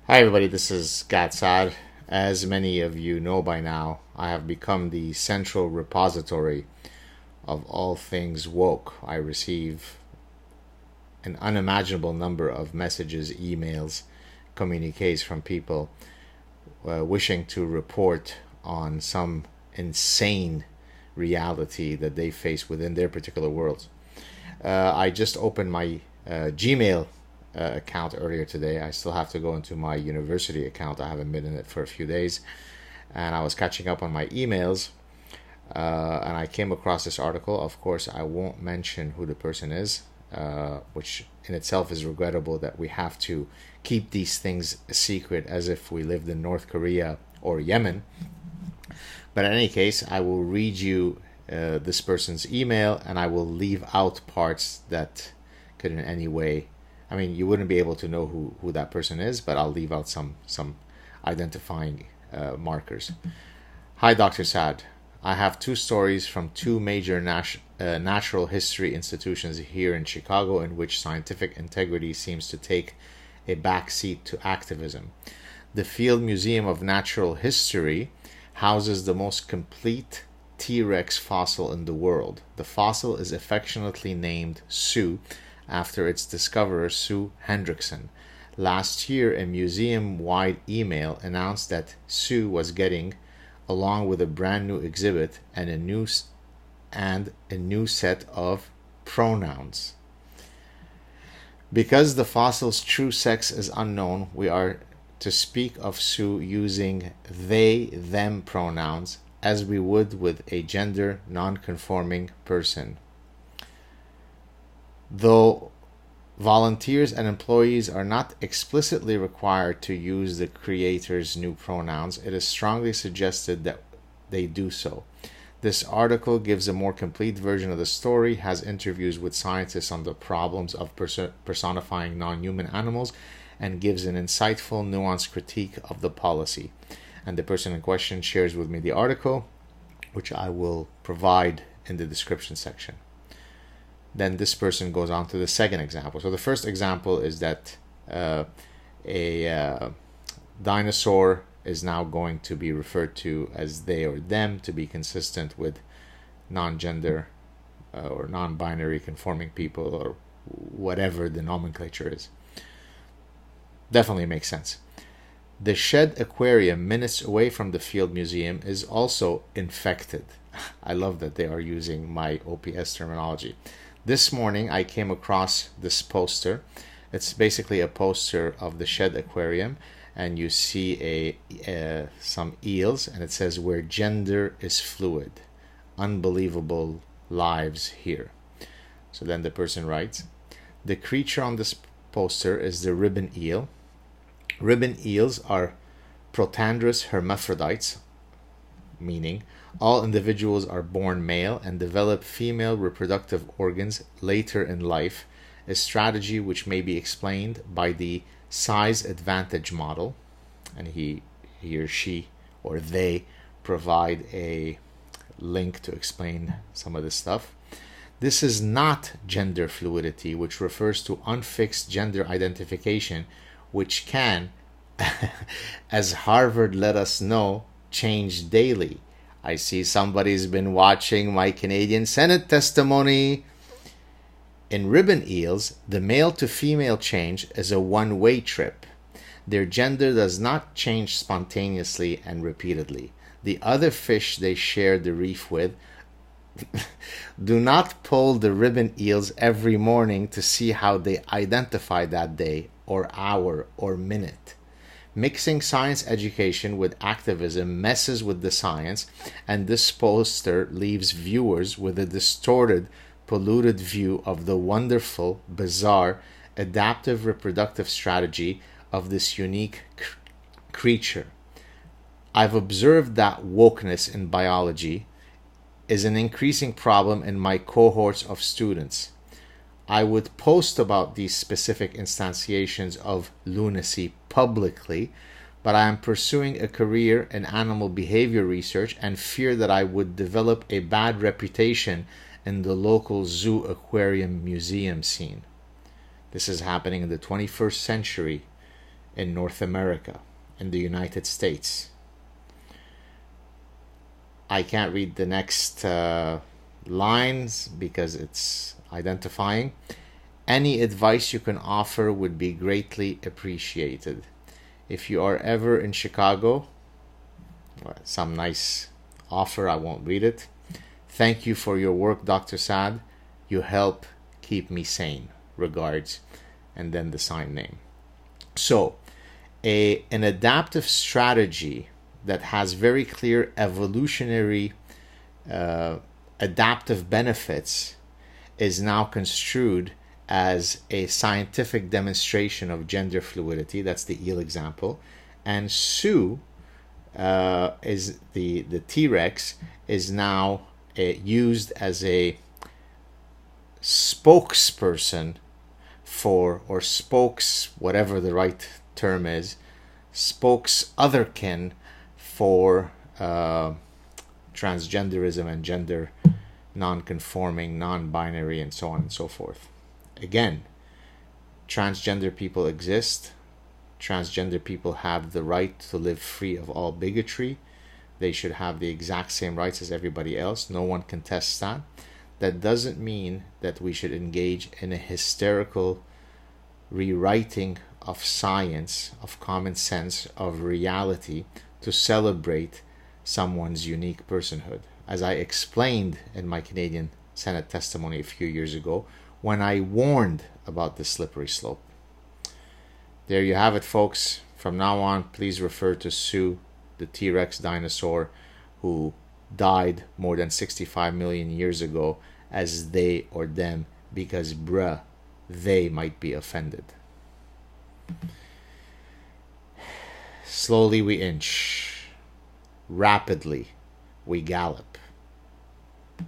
Hi, everybody. This is SAAD. As many of you know by now, I have become the central repository of all things woke. I receive an unimaginable number of messages, emails, communiques from people wishing to report on some insane reality that they face within their particular worlds. I just opened my Gmail account earlier today. I still have to go into my university account. I haven't been in it for a few days. And I was catching up on my emails, and I came across this article. Of course, I won't mention who the person is, which in itself is regrettable that we have to keep these things a secret as if we lived in North Korea or Yemen. But in any case, I will read you this person's email, and I will leave out parts that could in any way, I mean, you wouldn't be able to know who that person is, but I'll leave out some identifying markers. Hi, Dr. Saad. I have two stories from two major natural history institutions here in Chicago in which scientific integrity seems to take a backseat to activism. The Field Museum of Natural History houses the most complete T-Rex fossil in the world. The fossil is affectionately named Sue after its discoverer, Sue Hendrickson. Last year, a museum-wide email announced that Sue was getting, along with a brand new exhibit and a new set of pronouns. Because the fossil's true sex is unknown, we are to speak of Sue using they/them pronouns as we would with a gender non-conforming person. Though volunteers and employees are not explicitly required to use the creator's new pronouns, it is strongly suggested that they do so. This article gives a more complete version of the story, has interviews with scientists on the problems of personifying non-human animals, and gives an insightful, nuanced critique of the policy. And the person in question shares with me the article, which I will provide in the description section. Then this person goes on to the second example. So the first example is that a dinosaur is now going to be referred to as they or them to be consistent with non-gender or non-binary conforming people or whatever the nomenclature is. Definitely makes sense. The Shed Aquarium, minutes away from the Field Museum, is also infected. I love that they are using my OPS terminology. This morning I came across this poster. It's basically a poster of the Shed Aquarium, and you see some eels, and it says where gender is fluid. Unbelievable lives here. So then the person writes, the creature on this poster is the ribbon eel. Ribbon eels are protandrous hermaphrodites, meaning all individuals are born male and develop female reproductive organs later in life, a strategy which may be explained by the size advantage model. And he or she or they provide a link to explain some of this stuff. This is not gender fluidity, which refers to unfixed gender identification, which can, as Harvard let us know, change daily. I see somebody's been watching my Canadian Senate testimony. In ribbon eels, the male to female change is a one-way trip. Their gender does not change spontaneously and repeatedly. The other fish they share the reef with do not poll the ribbon eels every morning to see how they identify that day or hour or minute. Mixing science education with activism messes with the science, and this poster leaves viewers with a distorted, polluted view of the wonderful, bizarre, adaptive reproductive strategy of this unique creature. I've observed that wokeness in biology is an increasing problem in my cohorts of students. I would post about these specific instantiations of lunacy publicly, but I am pursuing a career in animal behavior research and fear that I would develop a bad reputation in the local zoo aquarium museum scene. This is happening in the 21st century in North America, in the United States. I can't read the next lines because it's identifying. Any advice you can offer would be greatly appreciated. If you are ever in Chicago, some nice offer, I won't read it. Thank you for your work, Dr. Saad. You help keep me sane. Regards. And then the sign name. So, an adaptive strategy that has very clear evolutionary adaptive benefits is now construed as a scientific demonstration of gender fluidity. That's the eel example. And Sue is the T-Rex is now used as a spokesperson for, or spokes, whatever the right term is, spokes otherkin for transgenderism and gender non-conforming, non-binary, and so on and so forth. Again, transgender people exist. Transgender people have the right to live free of all bigotry. They should have the exact same rights as everybody else. No one contests that. That doesn't mean that we should engage in a hysterical rewriting of science, of common sense, of reality to celebrate someone's unique personhood. As I explained in my Canadian Senate testimony a few years ago, when I warned about the slippery slope. There you have it, folks. From now on, please refer to Sue, the T-Rex dinosaur who died more than 65 million years ago, as they or them, because they might be offended. Slowly we inch. Rapidly we gallop.